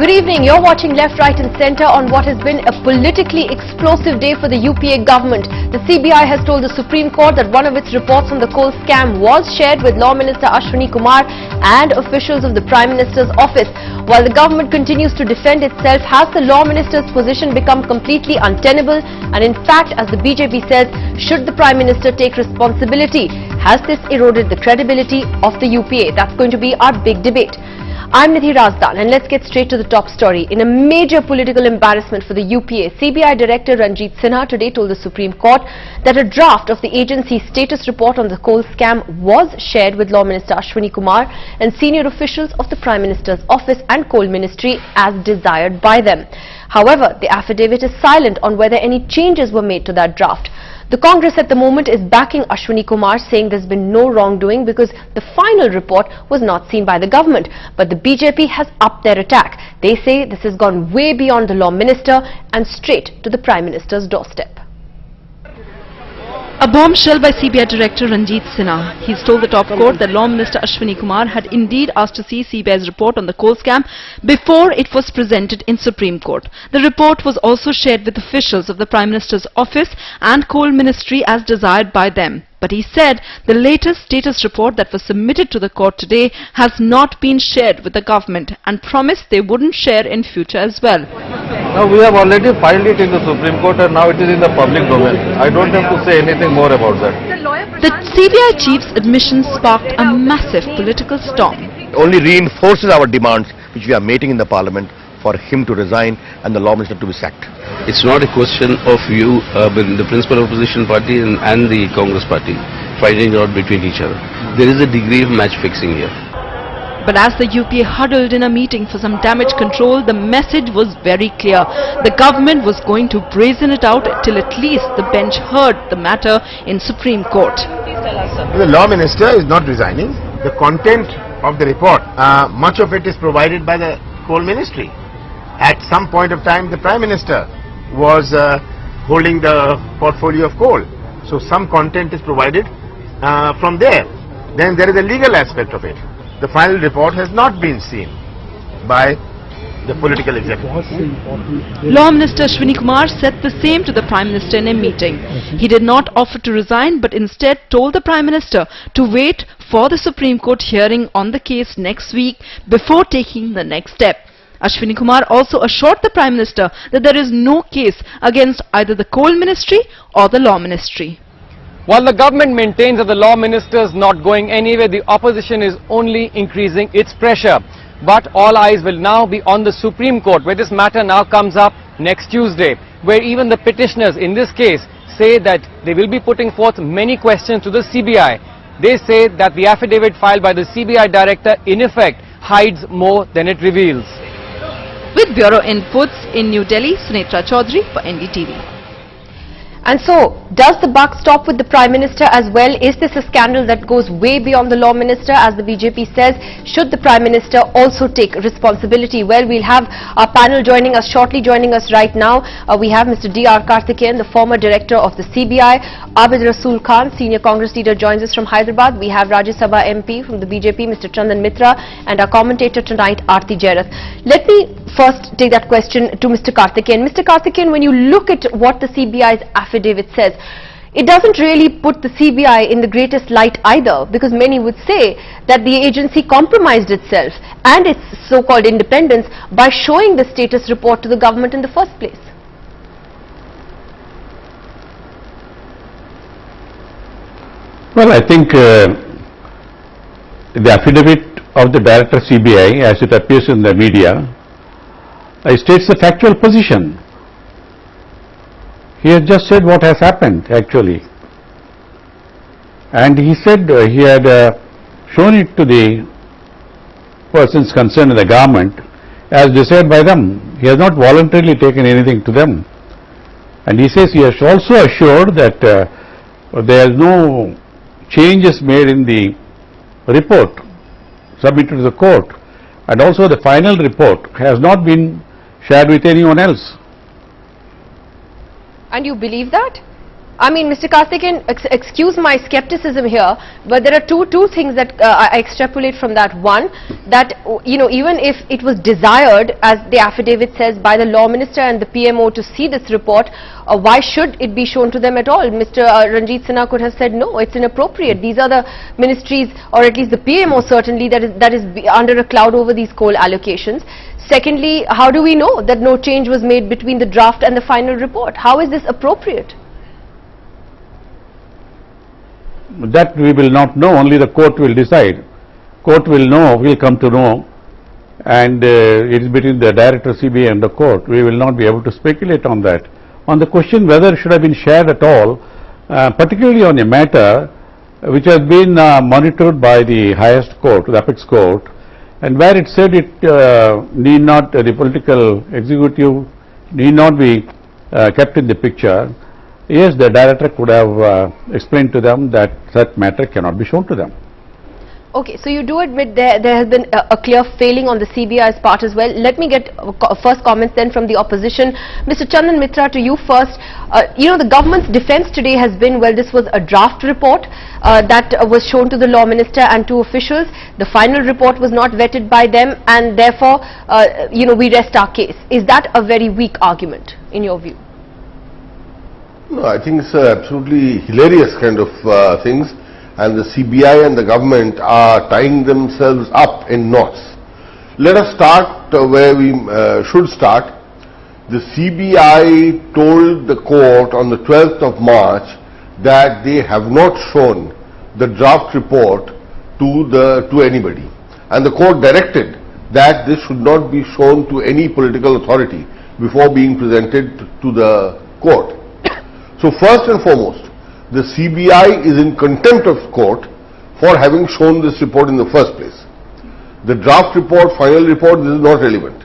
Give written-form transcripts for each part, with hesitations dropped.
Good evening. You're watching Left, Right and Centre on what has been a politically explosive day for the UPA government. The CBI has told the Supreme Court that one of its reports on the coal scam was shared with Law Minister Ashwini Kumar and officials of the Prime Minister's office. While the government continues to defend itself, has the Law Minister's position become completely untenable? And in fact, as the BJP says, should the Prime Minister take responsibility? Has this eroded the credibility of the UPA? That's going to be our big debate. I'm Nidhi Razdan, and let's get straight to the top story. In a major political embarrassment for the UPA, CBI Director Ranjit Sinha today told the Supreme Court that a draft of the agency's status report on the coal scam was shared with Law Minister Ashwini Kumar and senior officials of the Prime Minister's office and Coal Ministry as desired by them. However, the affidavit is silent on whether any changes were made to that draft. The Congress at the moment is backing Ashwini Kumar, saying there's been no wrongdoing because the final report was not seen by the government. But the BJP has upped their attack. They say this has gone way beyond the Law Minister and straight to the Prime Minister's doorstep. A bombshell by CBI Director Ranjit Sinha. He's told the top court that Law Minister Ashwini Kumar had indeed asked to see CBI's report on the coal scam before it was presented in Supreme Court. The report was also shared with officials of the Prime Minister's office and Coal Ministry as desired by them. But he said the latest status report that was submitted to the court today has not been shared with the government and promised they wouldn't share in future as well. Now we have already filed it in the Supreme Court and now it is in the public domain. I don't have to say anything more about that. The CBI chief's admission sparked a massive political storm. Only reinforces our demands which we are making in the Parliament for him to resign and the Law Minister to be sacked. It's not a question of you, the principal opposition party and the Congress party fighting out between each other. There is a degree of match fixing here. But as the UPA huddled in a meeting for some damage control, the message was very clear. The government was going to brazen it out till at least the bench heard the matter in Supreme Court. The Law Minister is not resigning. The content of the report, much of it is provided by the Coal Ministry. At some point of time, the Prime Minister was holding the portfolio of coal. So some content is provided from there. Then there is a legal aspect of it. The final report has not been seen by the political executive. Law Minister Ashwini Kumar said the same to the Prime Minister in a meeting. He did not offer to resign but instead told the Prime Minister to wait for the Supreme Court hearing on the case next week before taking the next step. Ashwini Kumar also assured the Prime Minister that there is no case against either the Coal Ministry or the Law Ministry. While the government maintains that the Law Minister is not going anywhere, the opposition is only increasing its pressure. But all eyes will now be on the Supreme Court, where this matter now comes up next Tuesday, where even the petitioners in this case say that they will be putting forth many questions to the CBI. They say that the affidavit filed by the CBI Director in effect hides more than it reveals. With Bureau Inputs in New Delhi, Sunetra Chaudhary for NDTV. And so, does the buck stop with the Prime Minister as well? Is this a scandal that goes way beyond the Law Minister, as the BJP says? Should the Prime Minister also take responsibility? Well, we'll have our panel joining us shortly. Joining us right now, we have Mr. D.R. Karthikeyan, the former director of the CBI. Abid Rasool Khan, senior Congress leader, joins us from Hyderabad. We have Rajya Sabha MP from the BJP, Mr. Chandan Mitra, and our commentator tonight, Aarti Jairath. Let me first take that question to Mr. Karthikeyan. Mr. Karthikeyan, when you look at what the CBI's affidavit says, it doesn't really put the CBI in the greatest light either, because many would say that the agency compromised itself and its so-called independence by showing the status report to the government in the first place. Well, I think the affidavit of the Director CBI, as it appears in the media, states the factual position. He has just said what has happened actually, and he said he had shown it to the persons concerned in the government as desired by them. He has not voluntarily taken anything to them, and he says he has also assured that there is no changes made in the report submitted to the court, and also the final report has not been shared with anyone else. And you believe that? I mean, Mr. Karthikeyan, excuse my skepticism here, but there are two things that I extrapolate from that. One, that, even if it was desired, as the affidavit says, by the Law Minister and the PMO to see this report, why should it be shown to them at all? Mr. Ranjit Sinha could have said, no, it's inappropriate. These are the ministries, or at least the PMO certainly, that is under a cloud over these coal allocations. Secondly, how do we know that no change was made between the draft and the final report? How is this appropriate? That we will not know, only the court will decide. Court will know, will come to know, and it is between the director CBI and the court. We will not be able to speculate on that. On the question whether it should have been shared at all, particularly on a matter which has been monitored by the highest court, the apex court, and where it said it need not, the political executive need not be kept in the picture. Yes, the director could have explained to them that such matter cannot be shown to them. Okay, so you do admit there has been a clear failing on the CBI's part as well. Let me get first comments then from the opposition. Mr. Chandan Mitra, to you first. The government's defense today has been, well, this was a draft report that was shown to the Law Minister and to officials. The final report was not vetted by them, and therefore, we rest our case. Is that a very weak argument in your view? No, I think it's absolutely hilarious kind of things, and the CBI and the government are tying themselves up in knots. Let us start where we should start. The CBI told the court on the 12th of March that they have not shown the draft report to anybody, and the court directed that this should not be shown to any political authority before being presented to the court. So first and foremost, the CBI is in contempt of court for having shown this report in the first place. The draft report, final report, this is not relevant.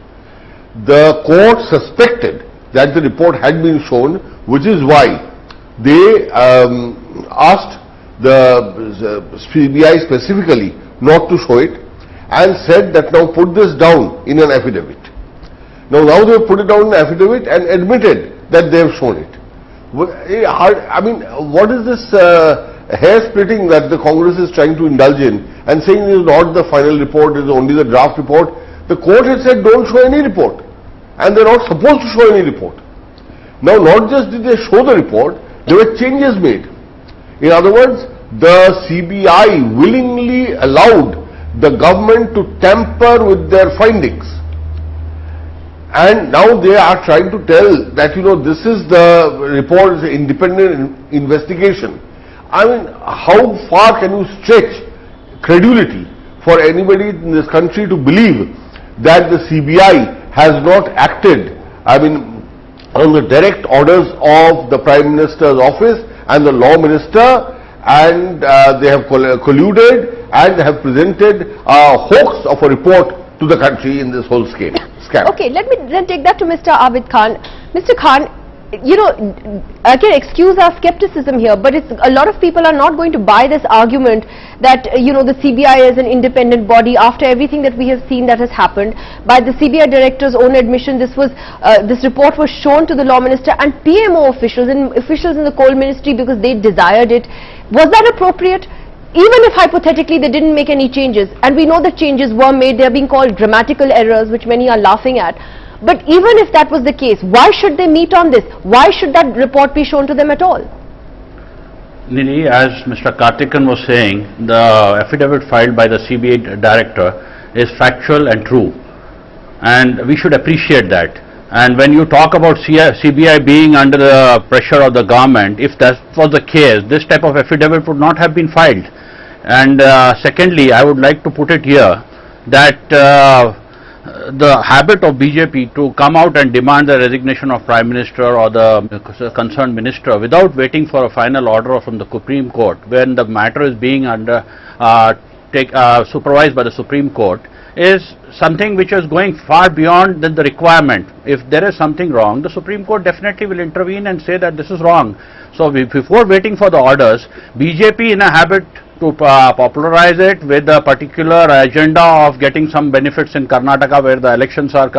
The court suspected that the report had been shown, which is why they asked the CBI specifically not to show it, and said that now put this down in an affidavit. Now they have put it down in an affidavit and admitted that they have shown it. I mean, what is this hair splitting that the Congress is trying to indulge in and saying it is not the final report, it is only the draft report? The court has said don't show any report, and they are not supposed to show any report. Now, not just did they show the report, there were changes made. In other words, the CBI willingly allowed the government to tamper with their findings. And now they are trying to tell that, this is the report, is an independent investigation. I mean, how far can you stretch credulity for anybody in this country to believe that the CBI has not acted, on the direct orders of the Prime Minister's office and the Law Minister, and they have colluded and have presented a hoax of a report to the country in this whole scam. Okay, let me then take that to Mr. Abid Khan. Mr. Khan, I can excuse our skepticism here, but a lot of people are not going to buy this argument that, the CBI is an independent body after everything that we have seen that has happened. By the CBI director's own admission, this report was shown to the Law Minister and PMO officials and officials in the Coal Ministry because they desired it. Was that appropriate? Even if hypothetically they didn't make any changes, and we know that changes were made, they are being called grammatical errors, which many are laughing at. But even if that was the case, why should they meet on this? Why should that report be shown to them at all? Nini, as Mr. Karthikeyan was saying, the affidavit filed by the CBI director is factual and true, and we should appreciate that. And when you talk about CBI being under the pressure of the government, if that was the case, this type of affidavit would not have been filed. And secondly, I would like to put it here that the habit of BJP to come out and demand the resignation of Prime Minister or the concerned minister without waiting for a final order from the Supreme Court, when the matter is being supervised by the Supreme Court, is something which is going far beyond the requirement. If there is something wrong, the Supreme Court definitely will intervene and say that this is wrong. So before waiting for the orders, BJP, in a habit to popularize it with a particular agenda of getting some benefits in Karnataka where the elections are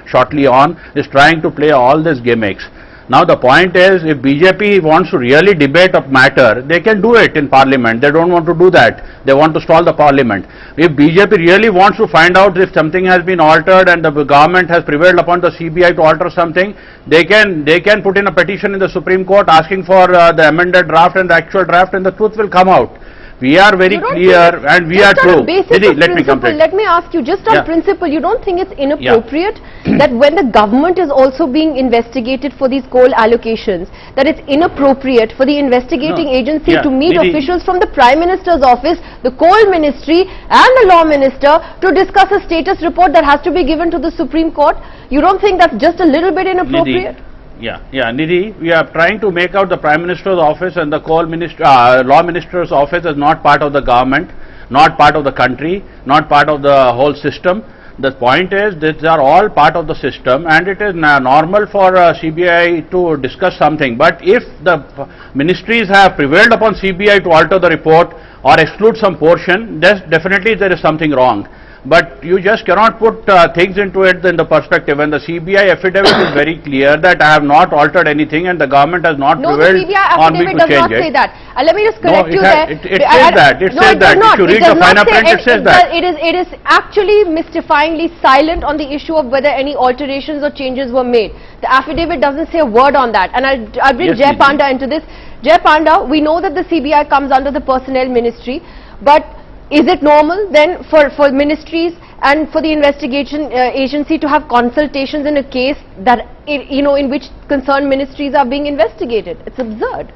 shortly on, is trying to play all these gimmicks. Now the point is, if BJP wants to really debate a matter, they can do it in parliament. They don't want to do that. They want to stall the parliament. If BJP really wants to find out if something has been altered and the government has prevailed upon the CBI to alter something, they can put in a petition in the Supreme Court asking for the amended draft and the actual draft, and the truth will come out. We are very clear and we are true. Didi, let me complete. Let me ask you, just on principle, you don't think it's inappropriate that when the government is also being investigated for these coal allocations, that it's inappropriate for the investigating agency to meet officials from the Prime Minister's office, the coal ministry and the law minister to discuss a status report that has to be given to the Supreme Court? You don't think that's just a little bit inappropriate? Nidhi, we are trying to make out the Prime Minister's office and the Law Minister's office as not part of the government, not part of the country, not part of the whole system. The point is, these are all part of the system, and it is normal for CBI to discuss something. But if the ministries have prevailed upon CBI to alter the report or exclude some portion, then definitely there is something wrong. But you just cannot put things into it in the perspective. And the CBI affidavit is very clear that I have not altered anything and the government has not prevailed on me to change it. No, the CBI affidavit does not say that. Let me just correct you there. It says that. It says that. If you read the fine print, it says that. It is actually mystifyingly silent on the issue of whether any alterations or changes were made. The affidavit doesn't say a word on that. And I'll bring Jai Panda into this. Jai Panda, we know that the CBI comes under the Personnel Ministry, but is it normal then for ministries and for the investigation agency to have consultations in a case that, in which concerned ministries are being investigated? It's absurd.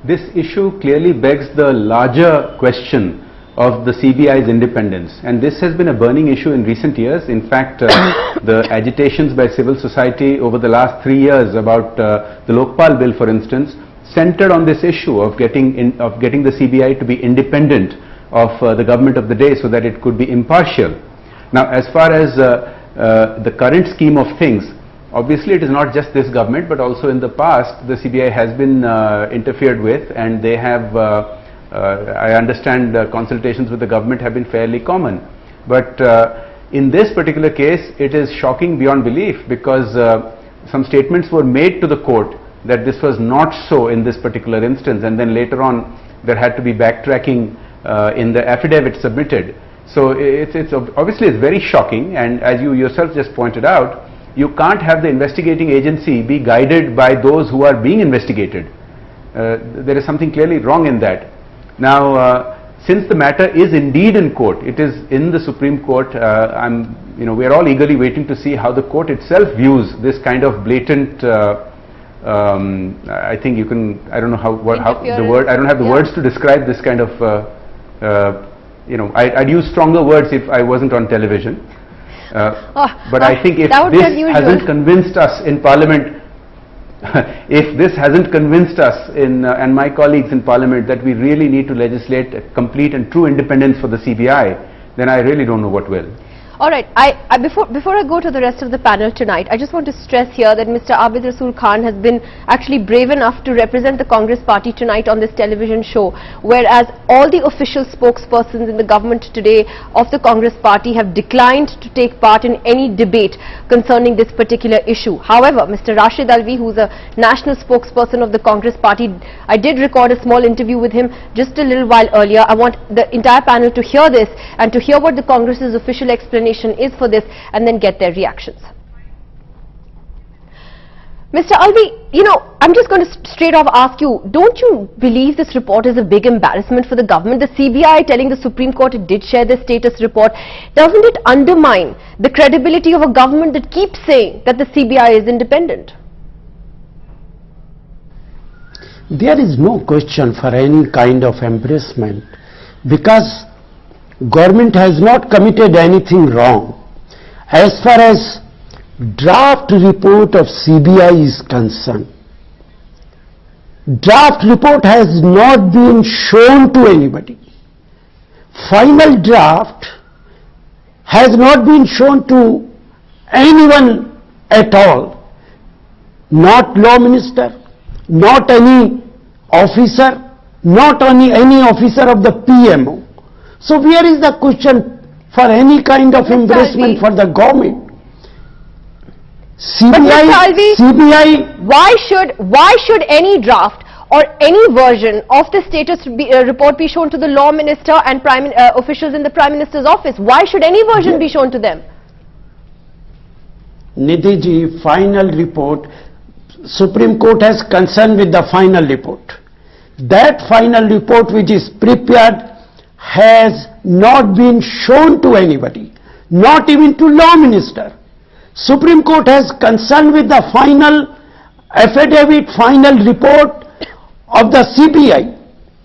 This issue clearly begs the larger question of the CBI's independence, and this has been a burning issue in recent years. In fact, the agitations by civil society over the last 3 years about the Lokpal bill, for instance, centered on this issue of getting the CBI to be independent of the government of the day so that it could be impartial. Now, as far as the current scheme of things, obviously it is not just this government, but also in the past the CBI has been interfered with, and they have, I understand, consultations with the government have been fairly common. But in this particular case, it is shocking beyond belief, because some statements were made to the court that this was not so in this particular instance, and then later on there had to be backtracking in the affidavit submitted. So it's obviously it's very shocking, and as you yourself just pointed out, you can't have the investigating agency be guided by those who are being investigated. There is something clearly wrong in that. Now, since the matter is indeed in court, it is in the Supreme Court, we are all eagerly waiting to see how the court itself views this kind of blatant I think you can, I don't know how the word, I don't have the words to describe this kind of, I'd use stronger words if I wasn't on television. But I think if this hasn't convinced us in Parliament, if this hasn't convinced us and my colleagues in Parliament that we really need to legislate a complete and true independence for the CBI, then I really don't know what will. All right, before I go to the rest of the panel tonight, I just want to stress here that Mr. Abid Rasool Khan has been actually brave enough to represent the Congress party tonight on this television show, whereas all the official spokespersons in the government today of the Congress party have declined to take part in any debate concerning this particular issue. However, Mr. Rashid Alvi, who's a national spokesperson of the Congress party, I did record a small interview with him just a little while earlier. I want the entire panel to hear this and to hear what the Congress's official explanation is for this, and then get their reactions. Mr. Alvi, I'm just going to straight off ask you, don't you believe this report is a big embarrassment for the government? The CBI telling the Supreme Court it did share the status report, doesn't it undermine the credibility of a government that keeps saying that the CBI is independent? There is no question for any kind of embarrassment, because government has not committed anything wrong. As far as draft report of CBI is concerned, draft report has not been shown to anybody. Final draft has not been shown to anyone at all. Not law minister, not any officer, not any officer of the PMO. So where is the question for any kind of embarrassment for the government? CBI, why should any draft or any version of the status report be shown to the Law Minister and officials in the Prime Minister's office? Why should any version be shown to them? Nidhi ji, final report, Supreme Court has concern with the final report. That final report which is prepared has not been shown to anybody, not even to Law Minister. Supreme Court has concern with the final affidavit, final report of the CBI.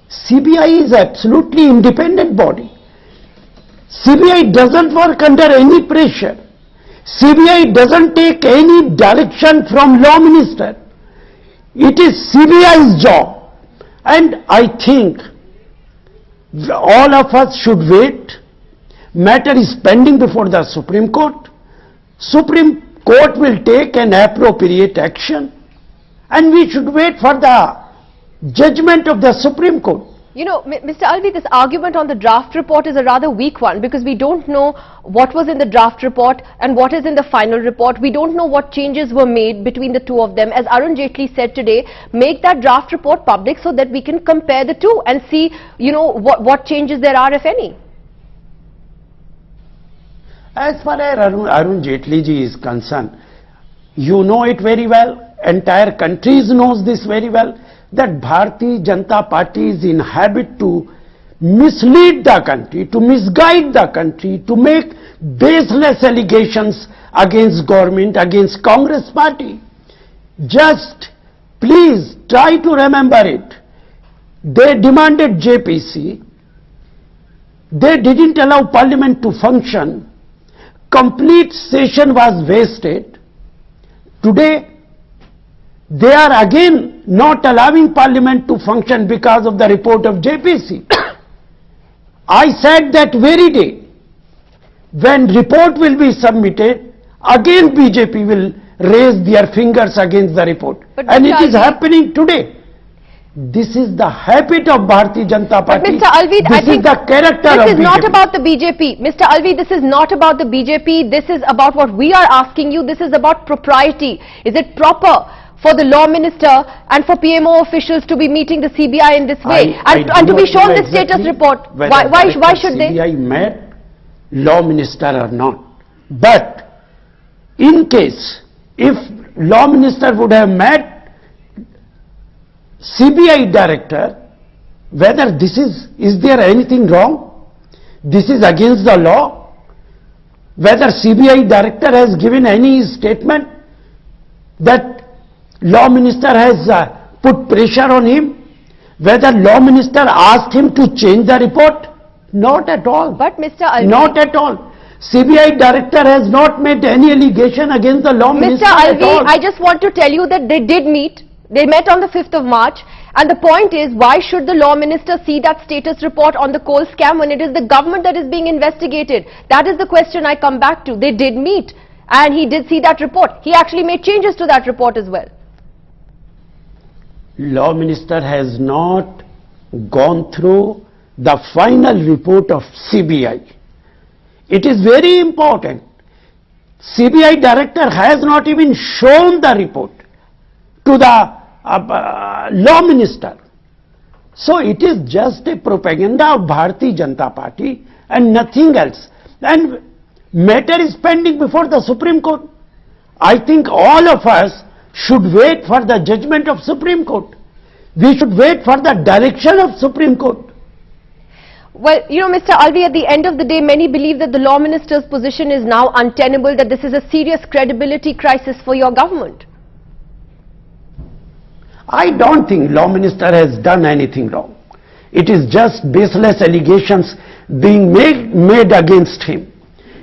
CBI is absolutely independent body. CBI doesn't work under any pressure. CBI doesn't take any direction from Law Minister. It is CBI's job. And I think all of us should wait. Matter is pending before the Supreme Court. Supreme Court will take an appropriate action. And we should wait for the judgment of the Supreme Court. You know, Mr. Alvi, this argument on the draft report is a rather weak one because we don't know what was in the draft report and what is in the final report. We don't know what changes were made between the two of them. As Arun Jaitley said today, make that draft report public so that we can compare the two and see, you know, what changes there are, if any. As far as Arun Jaitley ji is concerned, you know it very well, entire country knows this very well, that Bharatiya Janata Party is in habit to mislead the country, to misguide the country, to make baseless allegations against government, against Congress Party. Just please try to remember it. They demanded JPC. They didn't allow Parliament to function. Complete session was wasted. Today, they are again not allowing Parliament to function because of the report of JPC. I said that very day, when report will be submitted, again BJP will raise their fingers against the report. And it is happening today. This is the habit of Bharatiya Janata Party. But Mr. Alvi, I think the character of BJP. This is not about the BJP. Mr. Alvi, this is not about the BJP. This is about what we are asking you. This is about propriety. Is it proper for the Law Minister and for PMO officials to be meeting the CBI in this way and to be shown the status report? Why should they? CBI met Law Minister or not. But in case, if Law Minister would have met CBI Director, whether this is there anything wrong? This is against the law? Whether CBI Director has given any statement that Law Minister has put pressure on him? Whether Law Minister asked him to change the report? Not at all. But Mr. Alvi, not at all. CBI Director has not made any allegation against the Law Minister at all. Mr. Alvi, I just want to tell you that they did meet. They met on the 5th of March. And the point is, why should the Law Minister see that status report on the coal scam when it is the government that is being investigated? That is the question I come back to. They did meet and he did see that report. He actually made changes to that report as well. Law Minister has not gone through the final report of CBI. It is very important. CBI Director has not even shown the report to the Law Minister. So it is just a propaganda of Bharatiya Janata Party and nothing else. And matter is pending before the Supreme Court. I think all of us should wait for the judgment of Supreme Court. We should wait for the direction of Supreme Court. Well, you know, Mr. Alvi, at the end of the day, many believe that the Law Minister's position is now untenable, that this is a serious credibility crisis for your government. I don't think Law Minister has done anything wrong. It is just baseless allegations being made against him.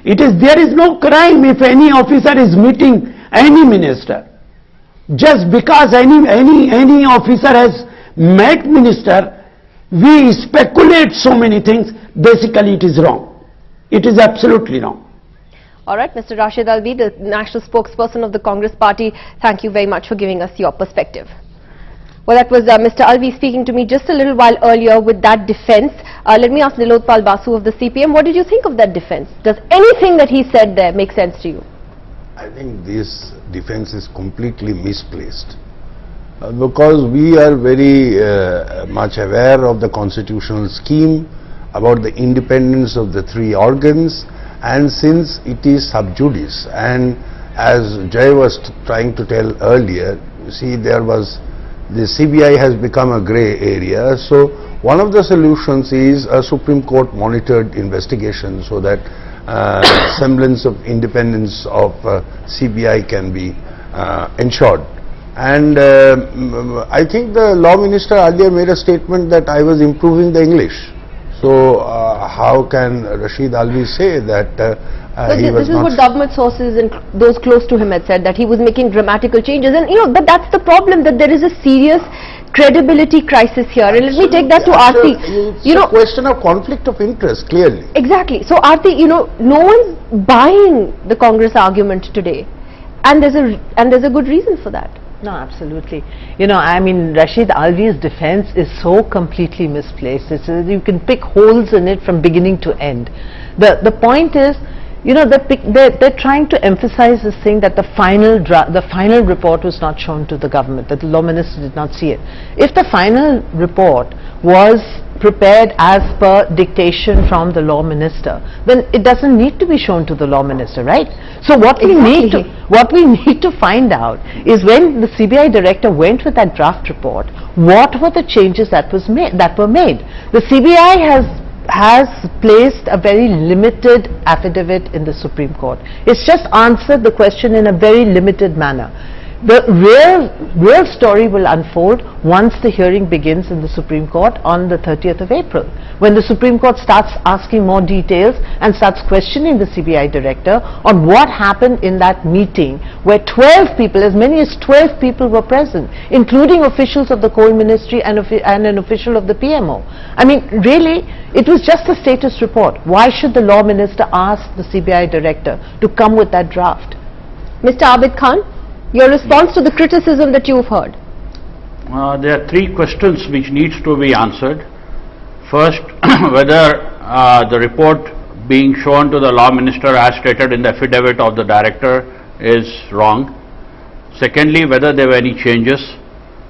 There is no crime if any officer is meeting any minister. Just because any officer has met minister, we speculate so many things. Basically it is wrong. It is absolutely wrong. All right, Mr. Rashid Alvi, the national spokesperson of the Congress Party, thank you very much for giving us your perspective. Well, that was Mr. Alvi speaking to me just a little while earlier with that defense. Let me ask Nilotpal Basu of the CPM, what did you think of that defense? Does anything that he said there make sense to you? I think this defense is completely misplaced because we are very much aware of the constitutional scheme about the independence of the three organs, and since it is sub judice, and as Jay was trying to tell earlier, you see, there was the CBI has become a grey area. So one of the solutions is a Supreme Court monitored investigation so that semblance of independence of CBI can be ensured. And I think the law minister earlier made a statement that I was improving the English. So how can Rashid Alvi say that this is what government sources and those close to him had said, that he was making grammatical changes, and but that's the problem, that there is a serious credibility crisis here. And let me take that to Aarti. It's a question of conflict of interest, clearly. Exactly. So Aarti, no one's buying the Congress argument today, and there's a good reason for that. No, absolutely. I mean, Rashid Alvi's defense is so completely misplaced. You can pick holes in it from beginning to end. The point is, they're trying to emphasize this thing that the final report was not shown to the government, that the law minister did not see it. If the final report was prepared as per dictation from the law minister, then it doesn't need to be shown to the law minister, right? So what we need to find out is, when the CBI director went with that draft report, what were the changes that were made? The CBI has placed a very limited affidavit in the Supreme Court. It's just answered the question in a very limited manner. The real story will unfold once the hearing begins in the Supreme Court on the 30th of April, when the Supreme Court starts asking more details and starts questioning the CBI director on what happened in that meeting where 12 people, as many as 12 people were present, including officials of the coal ministry and an official of the PMO. I mean, really, it was just a status report. Why should the law minister ask the CBI director to come with that draft? Mr. Abid Khan, your response to the criticism that you've heard? There are three questions which needs to be answered. First, whether the report being shown to the law minister as stated in the affidavit of the director is wrong. Secondly, whether there were any changes.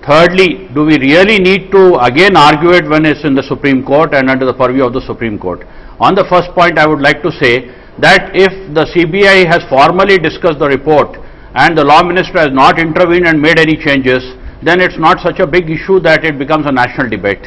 Thirdly, do we really need to again argue it when it's in the Supreme Court and under the purview of the Supreme Court? On the first point, I would like to say that if the CBI has formally discussed the report and the law minister has not intervened and made any changes, then it's not such a big issue that it becomes a national debate.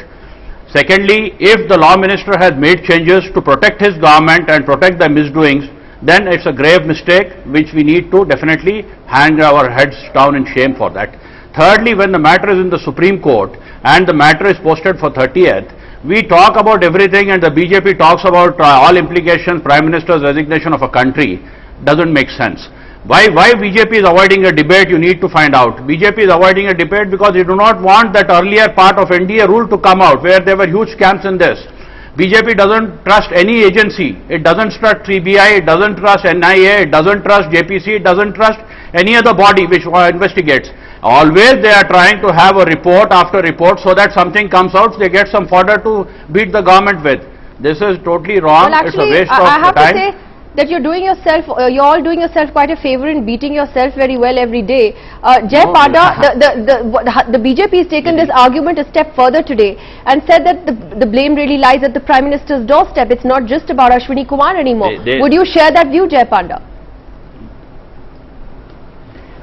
Secondly, if the law minister has made changes to protect his government and protect the misdoings, then it's a grave mistake which we need to definitely hang our heads down in shame for that. Thirdly, when the matter is in the Supreme Court and the matter is posted for 30th, we talk about everything and the BJP talks about all implications, Prime Minister's resignation of a country. Doesn't make sense. Why BJP is avoiding a debate, you need to find out. BJP is avoiding a debate because they do not want that earlier part of NDA rule to come out, where there were huge scams in this. BJP doesn't trust any agency. It doesn't trust CBI, it doesn't trust NIA, it doesn't trust JPC, it doesn't trust any other body which investigates. Always they are trying to have a report after report so that something comes out, they get some fodder to beat the government with. This is totally wrong. Well, actually, it's a waste of I have time. to say that you're all doing yourself quite a favor in beating yourself very well every day. Jay Panda, the BJP has taken this argument a step further today and said that the blame really lies at the Prime Minister's doorstep. It's not just about Ashwini Kumar anymore. Would you share that view, Jay Panda?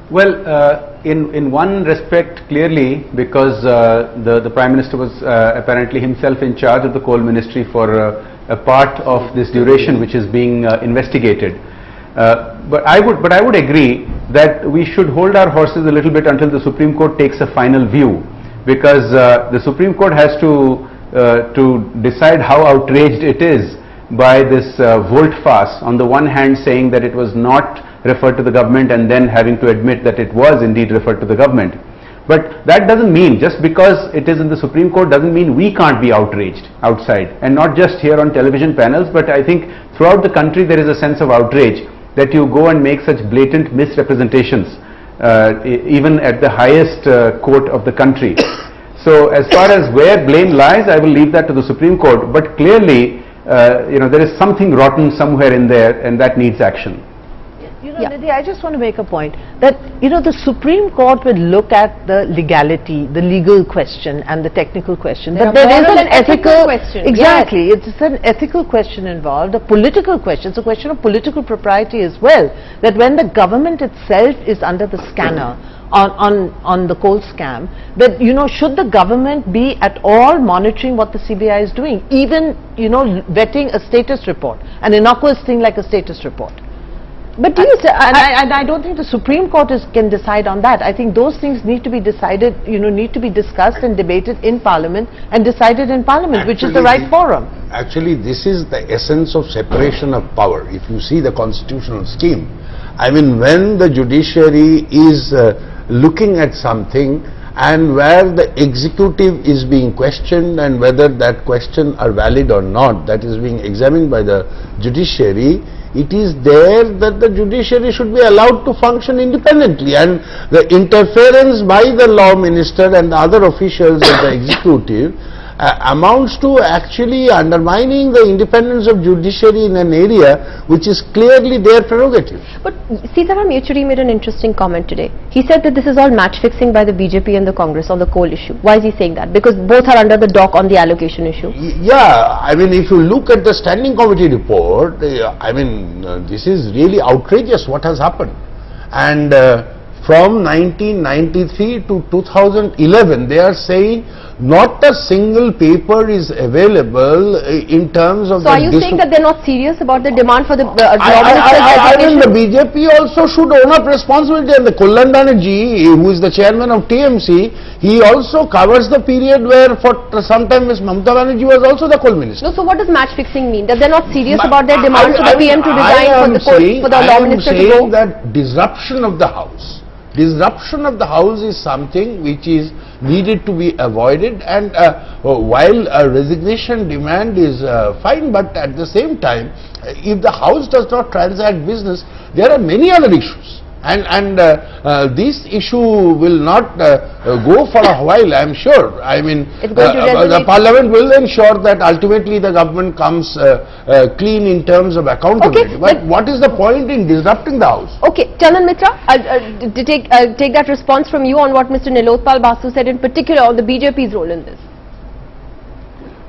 Well, in one respect, clearly, because the Prime Minister was apparently himself in charge of the coal ministry for a part of this duration which is being investigated. But I would agree that we should hold our horses a little bit until the Supreme Court takes a final view, because the Supreme Court has to decide how outraged it is by this volte-face, on the one hand saying that it was not referred to the government and then having to admit that it was indeed referred to the government. But that doesn't mean, just because it is in the Supreme Court doesn't mean we can't be outraged outside, and not just here on television panels, but I think throughout the country there is a sense of outrage that you go and make such blatant misrepresentations even at the highest court of the country. So as far as where blame lies, I will leave that to the Supreme Court, but clearly there is something rotten somewhere in there, and that needs action. You know, Nidhi, I just want to make a point that, you know, the Supreme Court will look at the legality, the legal question and the technical question. But there is an ethical question. Exactly. Yes. It's an ethical question involved, a political question. It's a question of political propriety as well. That when the government itself is under the scanner on the coal scam, that, you know, should the government be at all monitoring what the CBI is doing, even, you know, vetting a status report, an innocuous thing like a status report? But do you say, and I don't think the Supreme Court can decide on that. I think those things need to be decided, you know, need to be discussed and debated in Parliament and decided in Parliament, which is the right forum. Actually, this is the essence of separation of power. If you see the constitutional scheme, I mean, when the judiciary is looking at something and where the executive is being questioned and whether that question are valid or not, that is being examined by the judiciary, it is there that the judiciary should be allowed to function independently, and the interference by the law minister and the other officials of the executive amounts to actually undermining the independence of judiciary in an area which is clearly their prerogative. But Sitaram Yechuri made an interesting comment today. He said that this is all match fixing by the BJP and the Congress on the coal issue. Why is he saying that? Because both are under the dock on the allocation issue. Yeah, I mean, if you look at the standing committee report, I mean, this is really outrageous what has happened. And from 1993 to 2011, they are saying not a single paper is available in terms of. So are you saying that they're not serious about the demand for the I mean, the BJP also should own up responsibility, and the Kullan Banerjee, who is the chairman of TMC, he also covers the period where for some time Ms. Mamata Banerjee was also the coal minister. No, so what does match fixing mean? That they're not serious about their demand for the PM to resign, for the law minister to go? I am saying that disruption of the House. Disruption of the House is something which is needed to be avoided, and while a resignation demand is fine, but at the same time, if the House does not transact business, there are many other issues. And this issue will not go for a while, I am sure. I mean, the Parliament will ensure that ultimately the government comes clean in terms of accountability. Okay, but what is the point in disrupting the House? Okay, Chandan Mitra, to take that response from you on what Mr. Nilotpal Basu said, in particular on the BJP's role in this.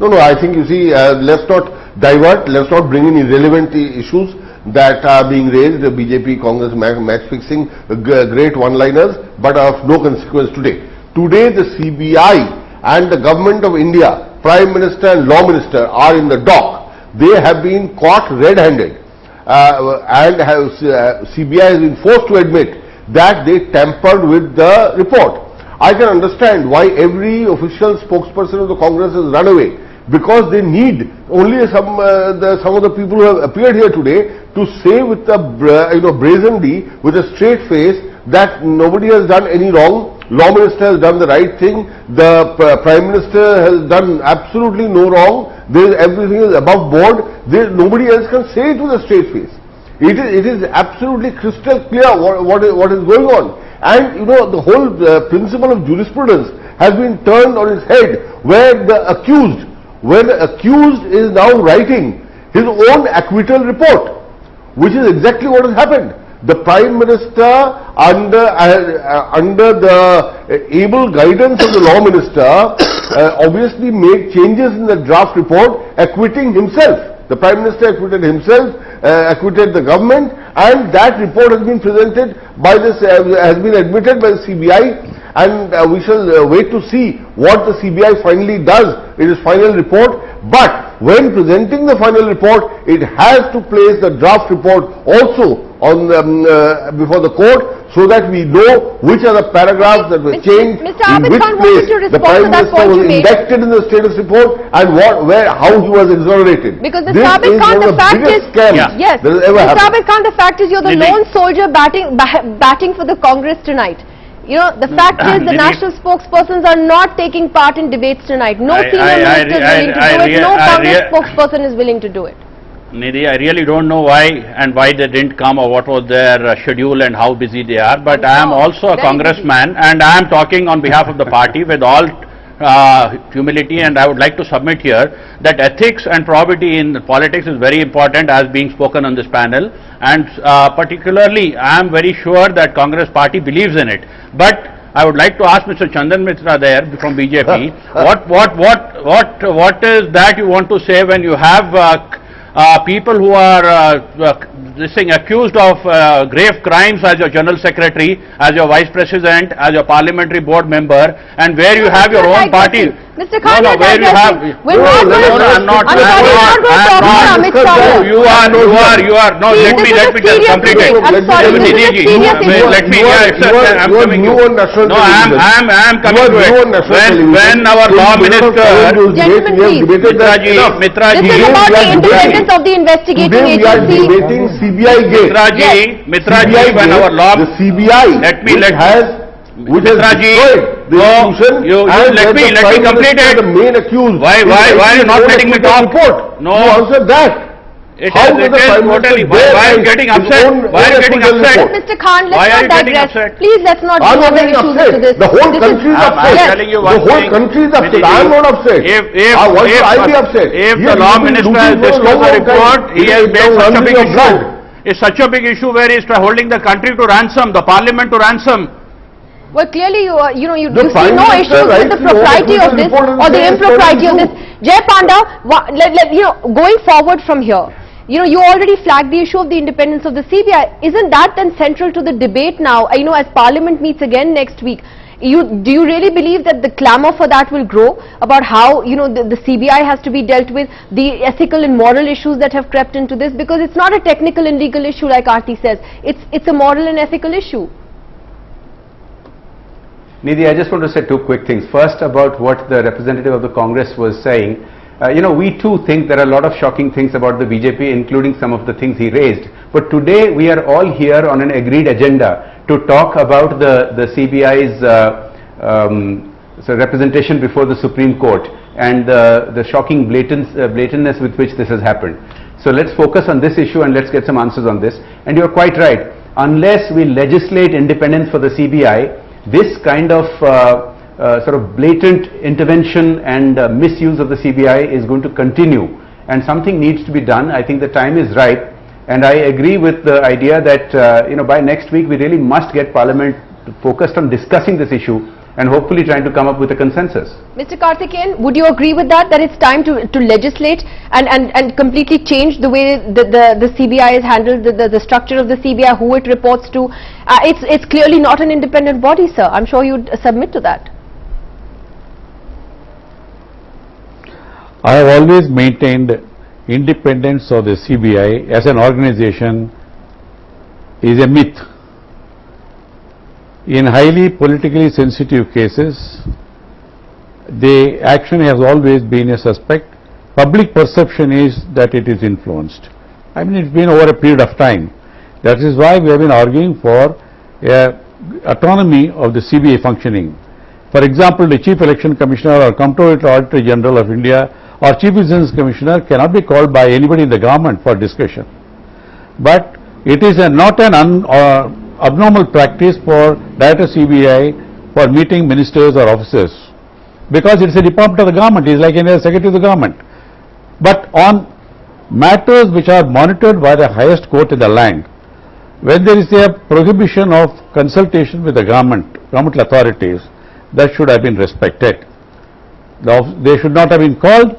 No, I think, you see, let's not divert, let's not bring in irrelevant issues that are being raised, the BJP Congress match fixing, great one-liners, but of no consequence today. Today the CBI and the Government of India, Prime Minister and Law Minister are in the dock. They have been caught red-handed, and CBI has been forced to admit that they tampered with the report. I can understand why every official spokesperson of the Congress has run away, because they need only some of the people who have appeared here today to say with a brazenly, with a straight face, that nobody has done any wrong. Law Minister has done the right thing. The Prime Minister has done absolutely no wrong. Everything is above board. Nobody else can say it with a straight face. It is absolutely crystal clear what is going on. And you know, the whole principle of jurisprudence has been turned on its head, where the accused is now writing his own acquittal report, which is exactly what has happened. The Prime Minister, under the able guidance of the Law Minister, obviously made changes in the draft report, acquitting himself. The Prime Minister acquitted himself, acquitted the government, and that report has been presented by has been admitted by the CBI. And we shall wait to see what the CBI finally does in its final report. But when presenting the final report, it has to place the draft report also on before the court, so that we know which are the paragraphs that were changed, in which place the Prime Minister was indicted in the status report, and how he was exonerated. Because the Sabit Khan, the fact is, yes, Sabit Khan, the fact is you're the lone soldier batting for the Congress tonight. You know, the fact is the national spokespersons are not taking part in debates tonight. No senior minister is willing to do it. No Congress spokesperson is willing to do it. Nidhi, I really don't know why they didn't come, or what was their schedule and how busy they are. But I am also a congressman, and I am talking on behalf of the party with all humility, and I would like to submit here that ethics and probity in politics is very important, as being spoken on this panel, and particularly I am very sure that Congress party believes in it. But I would like to ask Mr. Chandan Mitra there from BJP, what is that you want to say when you have people who are accused of grave crimes as your General Secretary, as your Vice President, as your Parliamentary Board member, and where you have your own party. Mr. Khan, where you have... We're not going to... I'm not... I'm sorry, I'm not going to talk about Amit Shah. You are... No, let me just complete it. I'm sorry, this is a serious issue. Let me... I'm coming to it. No, I'm coming to it. When our Law Minister... Gentlemen, please. Mitraji... This is about the independence of the investigating agency. Debating CBI gate. Mitraji, when our law... The CBI, which has destroyed the institution, let me complete it. The main accused. Why are you not letting me talk? No. You answer that. How it is totally. Why are you getting upset? Why are you getting upset? Mr. Khan, let's not digress. Please, let's not bring other issues into this. The whole country is upset. I'm telling you one thing. The whole country is upset. I am not upset. Why should I be upset? If the Law Minister has disclosed the report, he has made such a big issue. It's such a big issue where he is holding the country to ransom, the Parliament to ransom. Well, clearly you see no issues with the propriety of this or the impropriety of this. Jai Panda, going forward from here, you already flagged the issue of the independence of the CBI. Isn't that then central to the debate now? As Parliament meets again next week, do you really believe that the clamour for that will grow about how the CBI has to be dealt with, the ethical and moral issues that have crept into this? Because it's not a technical and legal issue like Aarti says. It's a moral and ethical issue. Nidhi, I just want to say two quick things. First, about what the representative of the Congress was saying. We too think there are a lot of shocking things about the BJP, including some of the things he raised. But today we are all here on an agreed agenda to talk about the CBI's representation before the Supreme Court and the shocking blatantness with which this has happened. So let's focus on this issue and let's get some answers on this. And you're quite right. Unless we legislate independence for the CBI, this kind of sort of blatant intervention and misuse of the CBI is going to continue, and something needs to be done. I think the time is ripe, and I agree with the idea that by next week we really must get Parliament focused on discussing this issue and hopefully trying to come up with a consensus. Mr. Karthikeyan, would you agree with that it's time to legislate and completely change the way the CBI is handled, the structure of the CBI, who it reports to? It's clearly not an independent body, sir. I'm sure you'd submit to that. I have always maintained independence of the CBI as an organization is a myth. In highly politically sensitive cases, the action has always been a suspect. Public perception is that it is influenced. It's been over a period of time. That is why we have been arguing for autonomy of the CBI functioning. For example, the Chief Election Commissioner or Comptroller Auditor General of India or Chief Business Commissioner cannot be called by anybody in the government for discussion. But it is not an abnormal practice for Director CBI for meeting ministers or officers, because it's a department of the government. It's like any other secretary of the government. But on matters which are monitored by the highest court in the land, when there is a prohibition of consultation with the government authorities, that should have been respected. They should not have been called,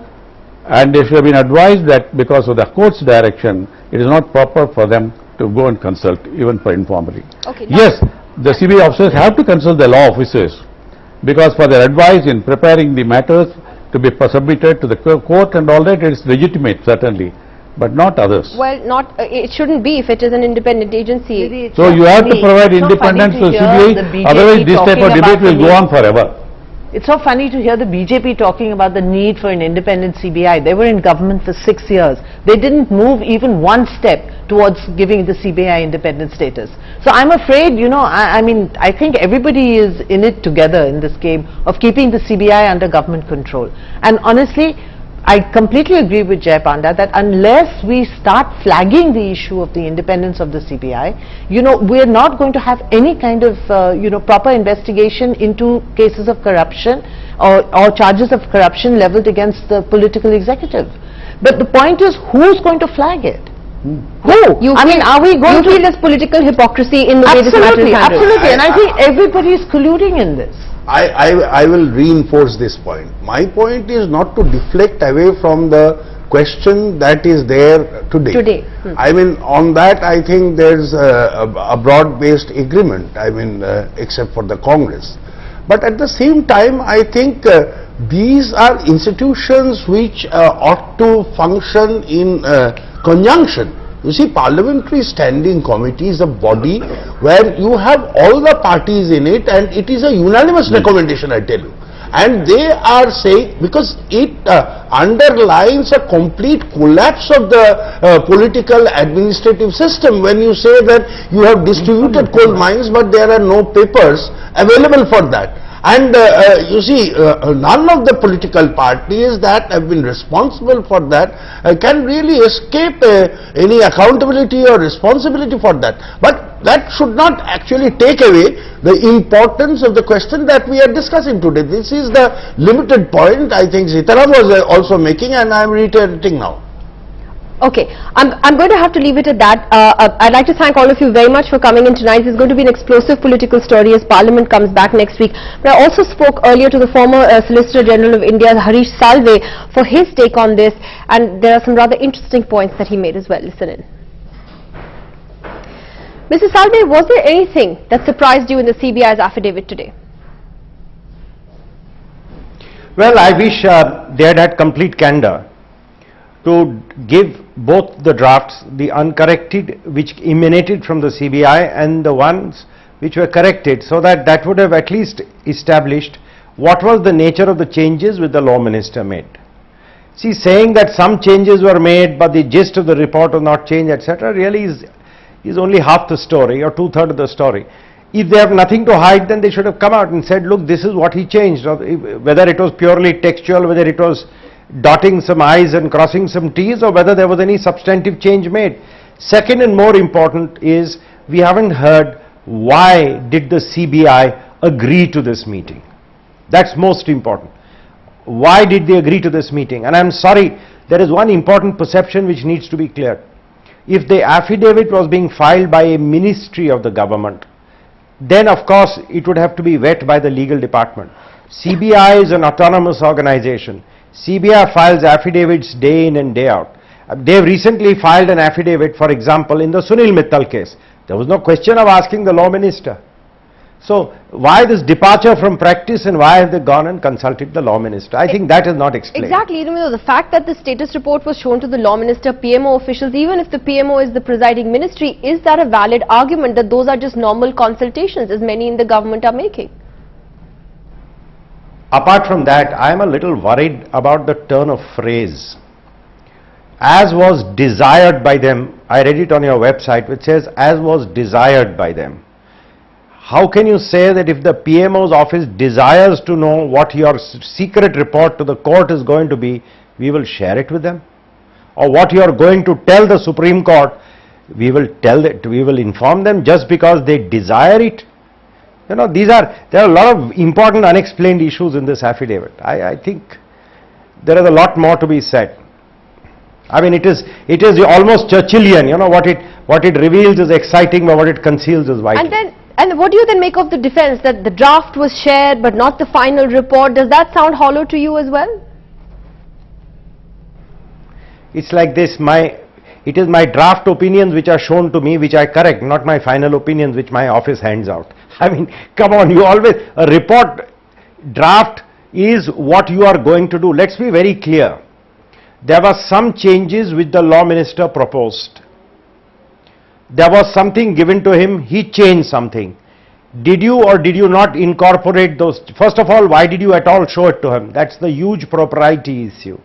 and they should have been advised that because of the court's direction, it is not proper for them to go and consult, even for informally. Okay, yes, the CBI officers have to consult the law officers, because for their advice in preparing the matters to be submitted to the court and all that, it is legitimate, certainly, but not others. Well, it shouldn't be if it is an independent agency. So you have to provide independence to CBI, otherwise this type of debate will go on forever. It's so funny to hear the BJP talking about the need for an independent CBI. They were in government for 6 years. They didn't move even one step towards giving the CBI independent status. So I'm afraid, I think everybody is in it together in this game of keeping the CBI under government control. And honestly, I completely agree with Jai Panda that unless we start flagging the issue of the independence of the CBI, we're not going to have any kind of, proper investigation into cases of corruption or charges of corruption leveled against the political executive. But the point is, who's going to flag it? Who? I mean, are we going to... You feel there's political hypocrisy in the way this matter is handled? Absolutely, and I think everybody is colluding in this. I will reinforce this point. My point is not to deflect away from the question that is there today. I mean, on that I think there's a broad-based agreement, I mean, except for the Congress. But at the same time, I think these are institutions which ought to function in conjunction. You see, Parliamentary Standing Committee is a body where you have all the parties in it, and it is a unanimous recommendation, I tell you. And they are saying, because it underlines a complete collapse of the political administrative system when you say that you have distributed coal mines but there are no papers available for that. And you see, none of the political parties that have been responsible for that can really escape any accountability or responsibility for that. But that should not actually take away the importance of the question that we are discussing today. This is the limited point I think Sitaram was also making, and I am reiterating now. Okay, I'm going to have to leave it at that. I'd like to thank all of you very much for coming in tonight. It's going to be an explosive political story as Parliament comes back next week. But I also spoke earlier to the former Solicitor General of India, Harish Salve, for his take on this, and there are some rather interesting points that he made as well. Listen in. Mr. Salve, was there anything that surprised you in the CBI's affidavit today? Well, I wish they had had complete candor to give both the drafts, the uncorrected which emanated from the CBI and the ones which were corrected, so that that would have at least established what was the nature of the changes which the Law Minister made. See, saying that some changes were made but the gist of the report was not changed, etc., really is only half the story or two-thirds of the story. If they have nothing to hide, then they should have come out and said, look, this is what he changed, or whether it was purely textual, whether it was dotting some I's and crossing some T's, or whether there was any substantive change made. Second and more important is, we haven't heard why did the CBI agree to this meeting. That's most important. Why did they agree to this meeting? And I'm sorry, there is one important perception which needs to be cleared. If the affidavit was being filed by a ministry of the government, then of course it would have to be vet by the legal department. CBI is an autonomous organization. CBI files affidavits day in and day out. They have recently filed an affidavit, for example, in the Sunil Mittal case. There was no question of asking the Law Minister. So why this departure from practice, and why have they gone and consulted the Law Minister? I think that is not explained. Exactly. You know, the fact that the status report was shown to the Law Minister, PMO officials, even if the PMO is the presiding ministry, is that a valid argument that those are just normal consultations, as many in the government are making? Apart from that, I am a little worried about the turn of phrase. As was desired by them, I read it on your website, which says, as was desired by them. How can you say that if the PMO's office desires to know what your secret report to the court is going to be, we will share it with them? Or what you are going to tell the Supreme Court, we will inform them just because they desire it? You know, there are a lot of important unexplained issues in this affidavit. I think there is a lot more to be said. I mean, it is almost Churchillian. You know, what it reveals is exciting, but what it conceals is vital. And what do you then make of the defense that the draft was shared but not the final report? Does that sound hollow to you as well? It's like this, it is my draft opinions which are shown to me, which I correct, not my final opinions which my office hands out. I mean, come on, a report draft is what you are going to do. Let's be very clear. There were some changes which the Law Minister proposed. There was something given to him, he changed something. Did you or did you not incorporate those? First of all, why did you at all show it to him? That's the huge propriety issue.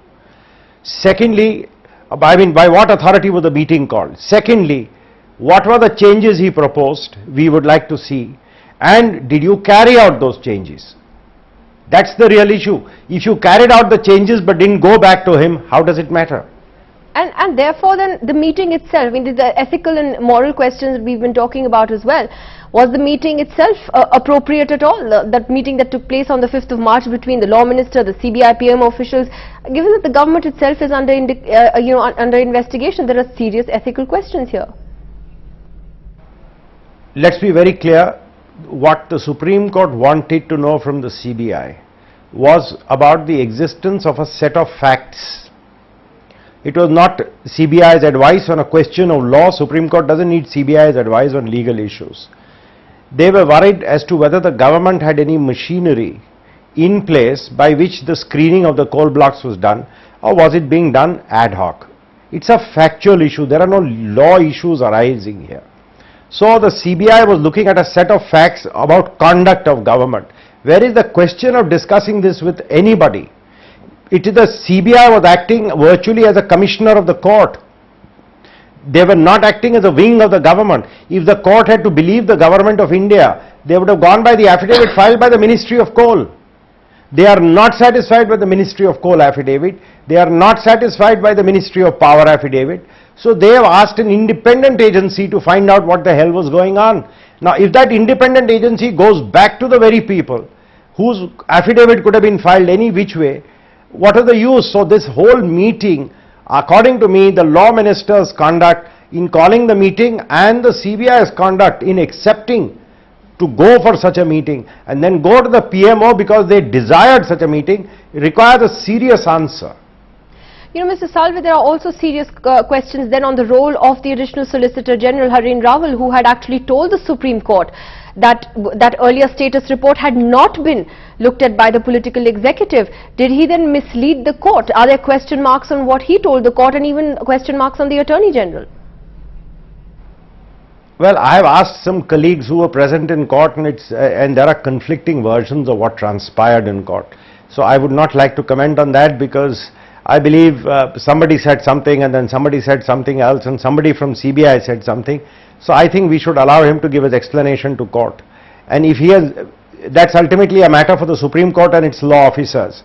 Secondly, I mean, by what authority was the meeting called? Secondly, what were the changes he proposed? We would like to see. And did you carry out those changes? That's the real issue. If you carried out the changes but didn't go back to him, how does it matter? And therefore then the meeting itself, I mean the ethical and moral questions we've been talking about as well, was the meeting itself appropriate at all? That meeting that took place on the 5th of March between the Law Minister, the CBI PM officials, given that the government itself is under investigation, there are serious ethical questions here. Let's be very clear, what the Supreme Court wanted to know from the CBI was about the existence of a set of facts. It was not CBI's advice on a question of law. Supreme Court doesn't need CBI's advice on legal issues. They were worried as to whether the government had any machinery in place by which the screening of the coal blocks was done, or was it being done ad hoc. It's a factual issue. There are no law issues arising here. So the CBI was looking at a set of facts about conduct of government. Where is the question of discussing this with anybody? It is the CBI was acting virtually as a commissioner of the court. They were not acting as a wing of the government. If the court had to believe the government of India, they would have gone by the affidavit filed by the Ministry of Coal. They are not satisfied with the Ministry of Coal affidavit. They are not satisfied by the Ministry of Power affidavit. So they have asked an independent agency to find out what the hell was going on. Now if that independent agency goes back to the very people whose affidavit could have been filed any which way, what are the use? So this whole meeting, according to me, the Law Minister's conduct in calling the meeting and the CBI's conduct in accepting to go for such a meeting and then go to the PMO because they desired such a meeting requires a serious answer. You know, Mr. Salve, there are also serious questions then on the role of the Additional Solicitor General Hareen Rawal, who had actually told the Supreme Court that earlier status report had not been looked at by the political executive. Did he then mislead the court? Are there question marks on what he told the court and even question marks on the Attorney General? Well, I have asked some colleagues who were present in court, and there are conflicting versions of what transpired in court. So I would not like to comment on that because I believe somebody said something and then somebody said something else and somebody from CBI said something. So I think we should allow him to give his explanation to court. And if he has, that's ultimately a matter for the Supreme Court and its law officers.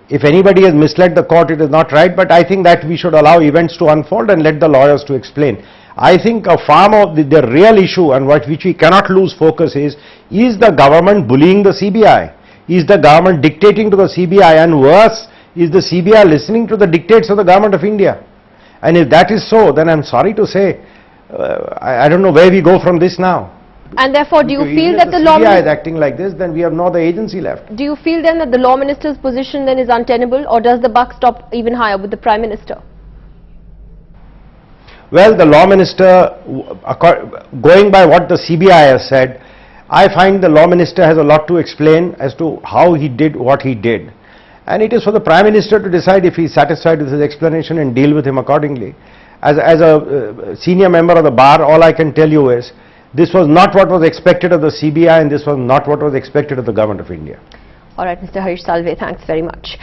If anybody has misled the court, it is not right, but I think that we should allow events to unfold and let the lawyers to explain. I think a far more, the real issue and which we cannot lose focus is the government bullying the CBI? Is the government dictating to the CBI, and worse, is the CBI listening to the dictates of the government of India? And if that is so, then I'm sorry to say, I don't know where we go from this now. And therefore, do you feel that the law CBI is acting like this, then we have no other agency left. Do you feel then that the Law Minister's position then is untenable, or does the buck stop even higher with the Prime Minister? Well, the Law Minister, going by what the CBI has said, I find the Law Minister has a lot to explain as to how he did what he did. And it is for the Prime Minister to decide if he is satisfied with his explanation and deal with him accordingly. As a senior member of the bar, all I can tell you is, this was not what was expected of the CBI and this was not what was expected of the Government of India. All right, Mr. Harish Salve, thanks very much.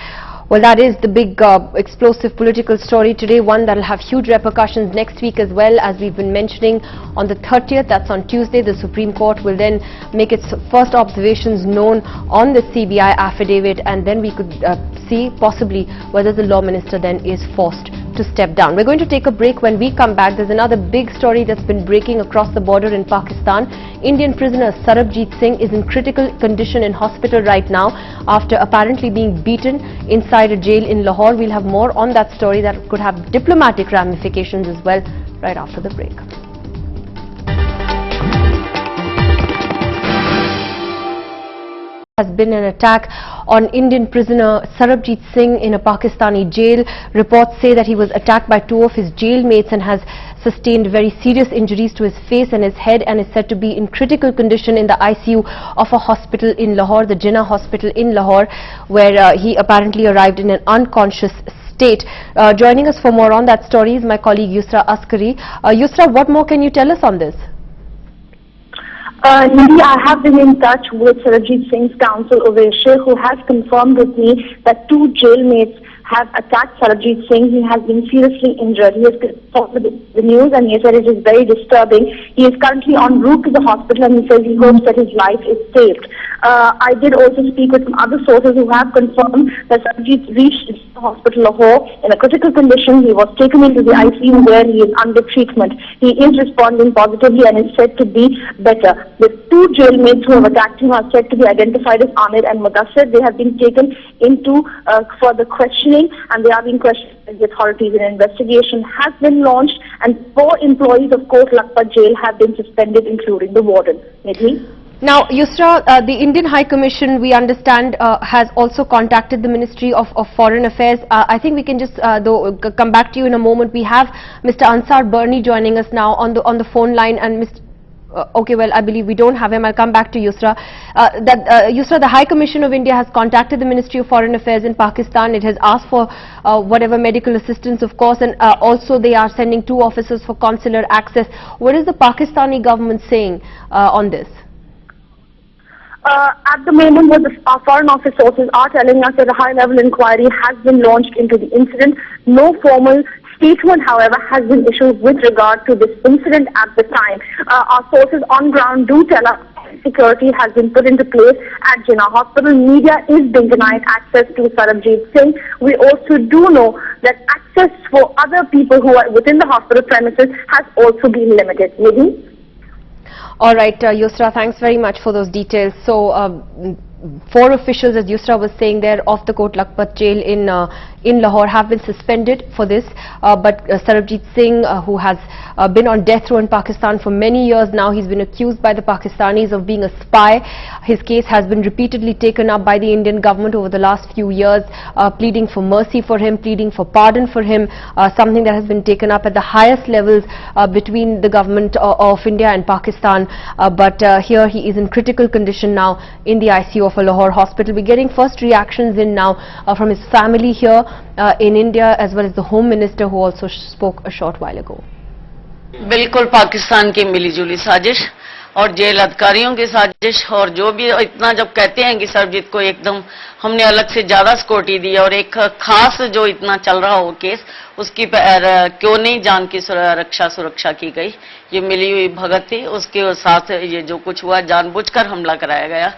Well, that is the big explosive political story today, one that will have huge repercussions next week as well, as we've been mentioning. On the 30th, that's on Tuesday, the Supreme Court will then make its first observations known on the CBI affidavit, and then we could see possibly whether the Law Minister then is forced to step down. We're going to take a break. When we come back, there's another big story that's been breaking across the border in Pakistan. Indian prisoner Sarabjit Singh is in critical condition in hospital right now after apparently being beaten inside a jail in Lahore. We'll have more on that story that could have diplomatic ramifications as well right after the break. Has been an attack on Indian prisoner Sarabjit Singh in a Pakistani jail. Reports say that he was attacked by two of his jailmates and has sustained very serious injuries to his face and his head, and is said to be in critical condition in the ICU of a hospital in Lahore, the Jinnah Hospital in Lahore, where he apparently arrived in an unconscious state. Joining us for more on that story is my colleague Yusra Askari. Yusra, what more can you tell us on this? Nidhi, I have been in touch with Sarabjit Singh's counsel Oveshe, who has confirmed with me that two jailmates have attacked Sarabjit Singh. He has been seriously injured. He has talked with the news and he said it is very disturbing. He is currently en route to the hospital and he says he hopes that his life is saved. I did also speak with some other sources who have confirmed that Sarabjit reached the hospital Lahore in a critical condition. He was taken into the ICU where he is under treatment. He is responding positively and is said to be better. The two jailmates who have attacked him are said to be identified as Amir and Mudassir. They have been taken into further questioning and they are being questioned by the authorities. An investigation has been launched and 4 employees of Kot Lakhpat jail have been suspended, including the warden. Nidhi? Now, Yusra, the Indian High Commission, we understand, has also contacted the Ministry of Foreign Affairs. I think we can just come back to you in a moment. We have Mr. Ansar Birni joining us now on the phone line, and Mr. Okay, well, I believe we don't have him. I'll come back to Yusra. Yusra, the High Commission of India has contacted the Ministry of Foreign Affairs in Pakistan. It has asked for whatever medical assistance, of course, and also they are sending 2 officers for consular access. What is the Pakistani government saying on this? At the moment, what our Foreign Office sources are telling us that a high-level inquiry has been launched into the incident. No formal statement, however, has been issued with regard to this incident at the time. Our sources on ground do tell us security has been put into place at Jinnah Hospital. Media is being denied access to Sarabjit Singh. We also do know that access for other people who are within the hospital premises has also been limited. Nidhi? All right, Yusra, thanks very much for those details. So, 4 officials, as Yusra was saying there, of the Kot Lakhpat jail in Lahore have been suspended for this. But Sarabjit Singh, who has been on death row in Pakistan for many years now, he's been accused by the Pakistanis of being a spy. His case has been repeatedly taken up by the Indian government over the last few years, pleading for mercy for him, pleading for pardon for him, something that has been taken up at the highest levels between the government of India and Pakistan. But here he is in critical condition now in the ICU of a Lahore hospital. We're getting first reactions in now from his family here in India, as well as the Home Minister, who also spoke a short while ago. बिल्कुल पाकिस्तान की मिलीजुली साजिश और jail अधिकारियों की साजिश, और जो भी इतना जब कहते हैं कि सरबजीत को एकदम हमने अलग से ज्यादा सिक्योरिटी दी और एक खास जो इतना चल रहा हो केस, उसकी क्यों नहीं जान की सुरक्षा की गई। ये मिली हुई भगत थी, उसके साथ ये जो कुछ हुआ जानबूझकर हमला कराया गया।